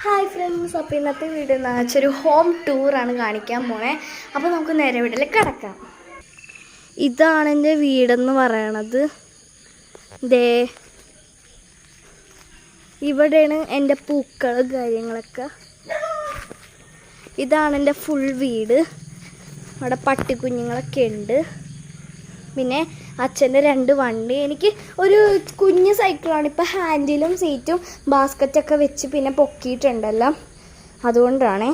Hi friends, അപ്പോൾ ഇന്നത്തെ video എന്ന് വെച്ചാൽ ഒരു ഹോം ടൂറാണ് കാണിക്കാൻ പോണേ. അപ്പോൾ നമുക്ക് നേരെ വീട്ടിലേക്ക് കിടക്കാം. ഇതാണ് എൻ്റെ വീടെന്ന് പറയണത്. ഇവിടെയാണ് എൻ്റെ പൂക്കളും കാര്യങ്ങളൊക്കെ. ഇതാണ് എൻ്റെ ഫുൾ വീട്. അവിടെ പട്ടിക്കുഞ്ഞുങ്ങളൊക്കെ ഉണ്ട്. പിന്നെ അച്ഛൻ്റെ 2 വണ്ടി. എനിക്ക് ഒരു കുഞ്ഞ് സൈക്കിളാണ്. ഇപ്പോൾ ഹാൻഡിലും സീറ്റും ബാസ്ക്കറ്റൊക്കെ വെച്ച് പിന്നെ പൊക്കിയിട്ടുണ്ടല്ലോ, അതുകൊണ്ടാണ്.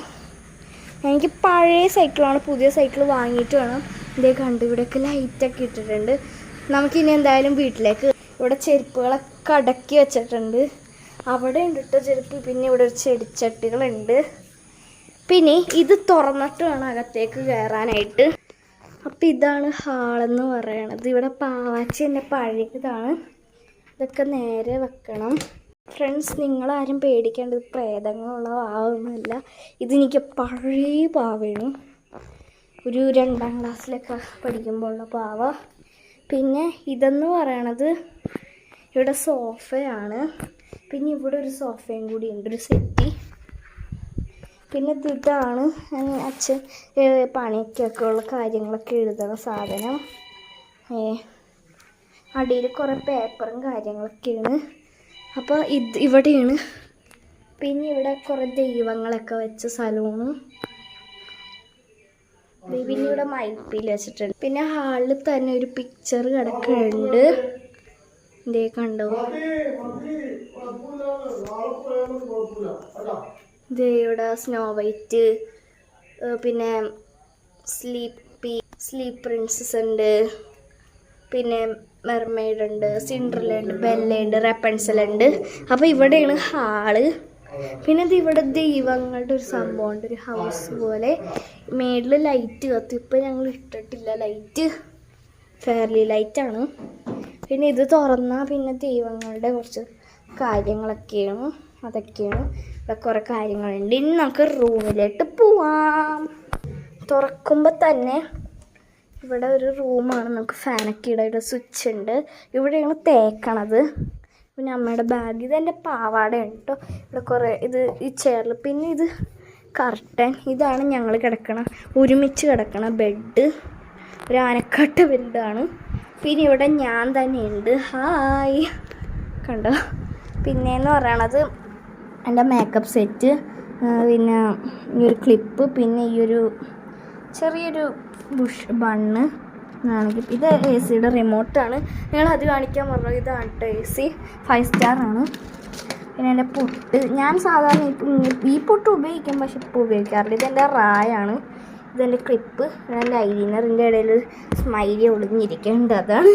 എനിക്ക് പഴയ സൈക്കിളാണ്, പുതിയ സൈക്കിൾ വാങ്ങിയിട്ട് വേണം. ഇതേ കണ്ട് ഇവിടെയൊക്കെ ലൈറ്റൊക്കെ ഇട്ടിട്ടുണ്ട്. നമുക്കിനി എന്തായാലും വീട്ടിലേക്ക്. ഇവിടെ ചെരുപ്പുകളൊക്കെ അടക്കി വെച്ചിട്ടുണ്ട്. അവിടെ ഉണ്ട് കേട്ടോ ചെരുപ്പ്. പിന്നെ ഇവിടെ ഒരു ചെടിച്ചട്ടികളുണ്ട്. പിന്നെ ഇത് തുറന്നിട്ട് വേണം അകത്തേക്ക് കയറാനായിട്ട്. അപ്പം ഇതാണ് ഹാളെന്ന് പറയണത്. ഇവിടെ പാവാച്ചി തന്നെ പഴയതാണ്. ഇതൊക്കെ നേരെ വെക്കണം. ഫ്രണ്ട്സ്, നിങ്ങളാരും പേടിക്കേണ്ടത് പ്രേതങ്ങളുള്ള പാവമൊന്നുമല്ല. ഇതെനിക്ക് പഴയ പാവയാണ്. ഒരു 2ാം ക്ലാസ്സിലൊക്കെ പഠിക്കുമ്പോഴുള്ള പാവ. പിന്നെ ഇതെന്ന് പറയണത് ഇവിടെ സോഫയാണ്. പിന്നെ ഇവിടെ ഒരു സോഫയും കൂടി ഉണ്ട്, ഒരു സെറ്റി. പിന്നെ ഇതാണ് അച്ഛൻ പണിക്കൊക്കെ ഉള്ള കാര്യങ്ങളൊക്കെ എഴുതുന്ന സാധനം. അടിയിൽ കുറേ പേപ്പറും കാര്യങ്ങളൊക്കെയാണ്. അപ്പോൾ ഇവിടെയാണ്. പിന്നെ ഇവിടെ കുറേ ദൈവങ്ങളൊക്കെ വെച്ച സ്ഥലമാണ്. പിന്നെ ഇവിടെ മൈപ്പിൽ വെച്ചിട്ടുണ്ട്. പിന്നെ ഹാളിൽ തന്നെ ഒരു പിക്ചർ കിടക്കുന്നുണ്ട്. ഇതേ കണ്ടോ, ഇവിടെ സ്നോ വൈറ്റ്, പിന്നെ സ്ലീപ്പ് പ്രിൻസസ് ഉണ്ട്, പിന്നെ മെർമെയ്ഡ് ഉണ്ട്, സിൻഡ്രല്ല ഉണ്ട്, ബെല്ല ഉണ്ട്, റെപ്പൻസൽ ഉണ്ട്. അപ്പോൾ ഇവിടെയാണ് ഹാള്. പിന്നെ ഇവിടെ ദൈവങ്ങളുടെ ഒരു സംഭവമുണ്ട്, ഒരു ഹൗസ് പോലെ. മേളിൽ ലൈറ്റ് കത്തും. ഇപ്പം ഞങ്ങൾ ഇട്ടിട്ടില്ല ലൈറ്റ്, ഫെയർലി ലൈറ്റാണ്. പിന്നെ ഇത് തുറന്നാൽ പിന്നെ ദൈവങ്ങളുടെ കുറച്ച് കാര്യങ്ങളൊക്കെയാണ്, അതൊക്കെയാണ്. ഇവിടെ കുറേ കാര്യങ്ങളുണ്ട്. ഇനി നമുക്ക് റൂമിലേക്ക് പോവാം. തുറക്കുമ്പോൾ തന്നെ ഇവിടെ ഒരു റൂമാണ്. നമുക്ക് ഫാനൊക്കെ ഇടാൻ ഒരു സ്വിച്ച് ഉണ്ട്. ഇവിടെയാണ് തേക്കണത്. പിന്നെ അമ്മയുടെ ബാഗ്. ഇതെൻ്റെ പാവാടയാണ് കേട്ടോ. ഇവിടെ കുറേ ഈ ചെയറിൽ. പിന്നെ ഇത് കർട്ടൻ. ഇതാണ് ഞങ്ങൾ ഒരുമിച്ച് കിടക്കണ ബെഡ്. ഒരു ആനക്കാട്ട ബെഡാണ്. പിന്നെ ഇവിടെ ഞാൻ തന്നെയുണ്ട്. ഹായ്, കണ്ടോ. പിന്നെയെന്ന് പറയണത് എൻ്റെ മേക്കപ്പ് സെറ്റ്, പിന്നെ ഈ ഒരു ക്ലിപ്പ്, പിന്നെ ഈ ഒരു ചെറിയൊരു ബണ്ണ് ആണെങ്കിൽ. ഇത് AC റിമോട്ടാണ്. ഞങ്ങളത് കാണിക്കാൻ പറഞ്ഞു. ഇതാണ് കേട്ടോ AC, 5 സ്റ്റാറാണ്. പിന്നെ എൻ്റെ പൊട്ട്. ഞാൻ സാധാരണ ഈ പൊട്ട് ഉപയോഗിക്കും, പക്ഷെ ഇപ്പോൾ ഉപയോഗിക്കാറില്ല. ഇതെൻ്റെ റായാണ്. ഇതെൻ്റെ ക്ലിപ്പ്. എൻ്റെ ഐലൈനറിൻ്റെ ഇടയിൽ സ്മൈലി ഒളിഞ്ഞിരിക്കുന്നുണ്ട്, അതാണ്.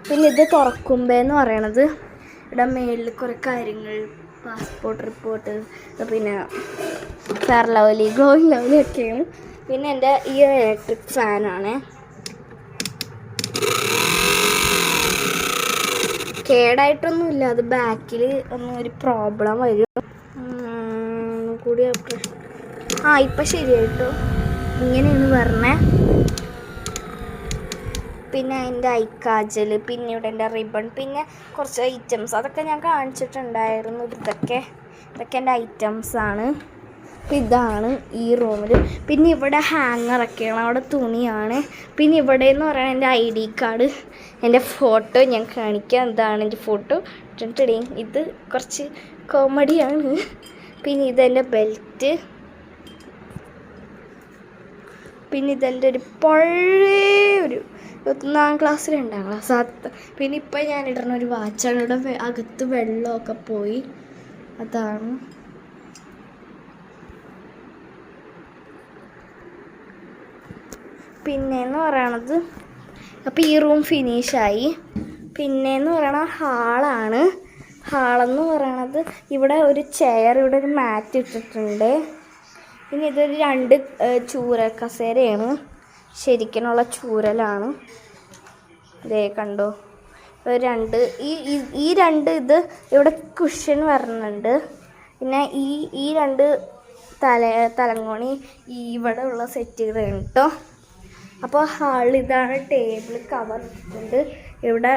പിന്നെ ഇത് തുറക്കുമ്പോഴെന്ന് പറയണത് ഇവിടെ മേളിൽ കുറേ കാര്യങ്ങൾ, പാസ്പോർട്ട് റിപ്പോർട്ട്, പിന്നെ ഫെയർ ലവ്ലി, ഗ്ലോയിങ് ലവ്ലി ഒക്കെയാണ്. പിന്നെ എൻ്റെ ഈ ഇലക്ട്രിക് ഫാനാണ്. കേടായിട്ടൊന്നുമില്ല, അത് ബാക്കിൽ ഒരു പ്രോബ്ലം വരും കൂടി. ഇപ്പം ശരിയായിട്ടോ. ഇങ്ങനെയാണ് പറഞ്ഞേ. പിന്നെ അതിൻ്റെ ഐക്കാജൽ, പിന്നെ ഇവിടെ എൻ്റെ റിബൺ, പിന്നെ കുറച്ച് ഐറ്റംസ്, അതൊക്കെ ഞാൻ കാണിച്ചിട്ടുണ്ടായിരുന്നു. ഇതൊക്കെ എൻ്റെ ഐറ്റംസാണ്. അപ്പം ഇതാണ് ഈ റൂമിൽ. പിന്നെ ഇവിടെ ഹാങ്ങറൊക്കെയാണ്, അവിടെ തുണിയാണ്. പിന്നെ ഇവിടെ എന്ന് പറയുന്നത് എൻ്റെ ID കാർഡ്, എൻ്റെ ഫോട്ടോ ഞാൻ കാണിക്കാം. ഇതാണ് എൻ്റെ ഫോട്ടോ. ഇത് കുറച്ച് കോമഡിയാണ്. പിന്നെ ഇതെൻ്റെ ബെൽറ്റ്. പിന്നെ ഇതെൻ്റെ ഒരു പഴയ 1ാം ക്ലാസ് 2ാം ക്ലാസ്. പിന്നെ ഇപ്പം ഞാൻ ഇടുന്ന ഒരു വാച്ചാണ്. ഇവിടെ അകത്ത് വെള്ളമൊക്കെ പോയി, അതാണ്. പിന്നെയെന്ന് പറയണത്, അപ്പോൾ ഈ റൂം ഫിനിഷായി. പിന്നെയെന്ന് പറയണ ഹാളാണ്. ഹാളെന്ന് പറയണത് ഇവിടെ ഒരു ചെയർ, ഇവിടെ ഒരു മാറ്റ് ഇട്ടിട്ടുണ്ട്. പിന്നെ ഇതൊരു 2 ചൂരൽ കസേരയാണ്, ശരിക്കുള്ള ചൂരലാണ്. ഇതേ കണ്ടോ, 2 ഈ 2 ഇത് ഇവിടെ കുഷൻ വരുന്നുണ്ട്. പിന്നെ ഈ 2 തലങ്ങോണി ഇവിടെ ഉള്ള സെറ്റുകളാണ് കേട്ടോ. അപ്പോൾ ഹാളിൽ ഇതാണ് ടേബിൾ കവർ ഉണ്ട്. ഇവിടെ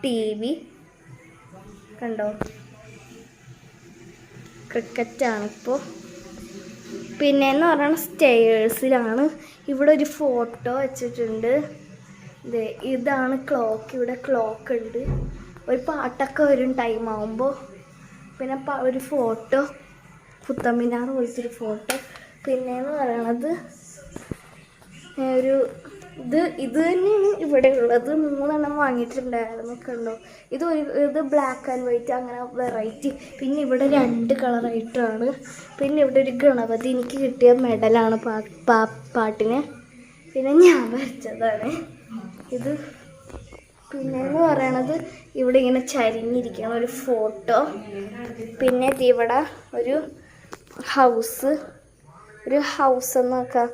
TV കണ്ടോ, ക്രിക്കറ്റാണ് ഇപ്പോൾ. പിന്നെയെന്ന് പറയുന്നത് സ്റ്റെയേഴ്സിലാണ്. ഇവിടെ ഒരു ഫോട്ടോ വെച്ചിട്ടുണ്ട്. ഇതാണ് ക്ലോക്ക്. ഇവിടെ ക്ലോക്ക് ഉണ്ട്. ഒരു പാട്ടൊക്കെ വരും ടൈം ആകുമ്പോൾ. പിന്നെ ഒരു ഫോട്ടോ, കുത്തമ്മിനാർ പോലത്തൊരു ഫോട്ടോ. പിന്നെയെന്ന് പറയണത് ഒരു ഇത് തന്നെയാണ് ഇവിടെ ഉള്ളത്. 3 വാങ്ങിയിട്ടുണ്ടായിരുന്നു. കണ്ടോ, ഇത് ബ്ലാക്ക് ആൻഡ് വൈറ്റ്, അങ്ങനെ വെറൈറ്റി. പിന്നെ ഇവിടെ 2 കളറായിട്ടാണ്. പിന്നെ ഇവിടെ ഒരു ഗണപതി, എനിക്ക് കിട്ടിയ മെഡലാണ് പാട്ടിന്. പിന്നെ ഞാൻ വരച്ചതാണ് ഇത്. പിന്നെയെന്ന് പറയണത് ഇവിടെ ഇങ്ങനെ ചരിഞ്ഞിരിക്കണം ഒരു ഫോട്ടോ. പിന്നെ ഇവിടെ ഒരു ഹൗസ് എന്നൊക്കെ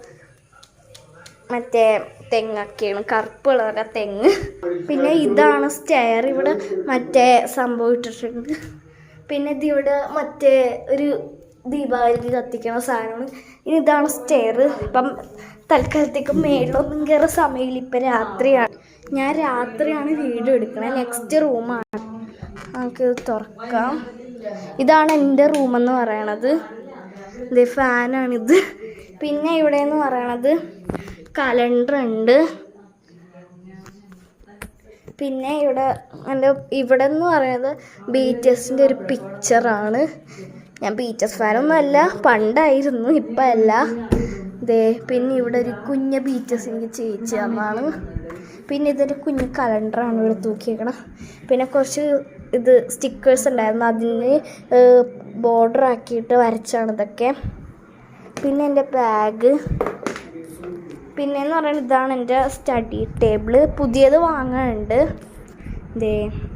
മറ്റേ തെങ്ങൊക്കെയാണ്, കറുപ്പ് കളറുള്ള തെങ്ങ്. പിന്നെ ഇതാണ് സ്റ്റെയർ. ഇവിടെ മറ്റേ സംഭവം ഇട്ടിട്ടുണ്ട്. പിന്നെ ഇതിവിടെ മറ്റേ ഒരു ദീപാവലിക്ക് കത്തിക്കണ സാധനമാണ്. ഇനി ഇതാണ് സ്റ്റെയർ. ഇപ്പം തൽക്കാലത്തേക്ക് മേളിലൊന്നും കയറാൻ സമയമില്ല. ഇപ്പം രാത്രിയാണ്. ഞാൻ രാത്രിയാണ് വീഡിയോ എടുക്കണത്. നെക്സ്റ്റ് റൂമാണ്. നമുക്കിത് തുറക്കാം. ഇതാണ് എൻ്റെ റൂമെന്ന് പറയണത്. ഇത് ഫാനാണിത്. പിന്നെ ഇവിടെ എന്ന് പറയണത് കലണ്ടർ ഉണ്ട്. പിന്നെ ഇവിടെ എന്ന് പറയുന്നത് BTSൻ്റെ ഒരു പിക്ചറാണ്. ഞാൻ BTS ഫാനൊന്നും അല്ല, പണ്ടായിരുന്നു, ഇപ്പം അല്ല. പിന്നെ ഇവിടെ ഒരു കുഞ്ഞ് BTS എനിക്ക് ചേച്ചി അതാണ്. പിന്നെ ഇതൊരു കുഞ്ഞ് കലണ്ടറാണ് ഇവിടെ തൂക്കിയേക്കണം. പിന്നെ കുറച്ച് സ്റ്റിക്കേഴ്സ് ഉണ്ടായിരുന്നു, അതിന് ബോർഡർ ആക്കിയിട്ട് വരച്ചാണ് ഇതൊക്കെ. പിന്നെ എൻ്റെ ബാഗ്. പിന്നെയെന്ന് പറയുന്നത് ഇതാണ് എൻ്റെ സ്റ്റഡി ടേബിള്. പുതിയത് വാങ്ങാനുണ്ട്.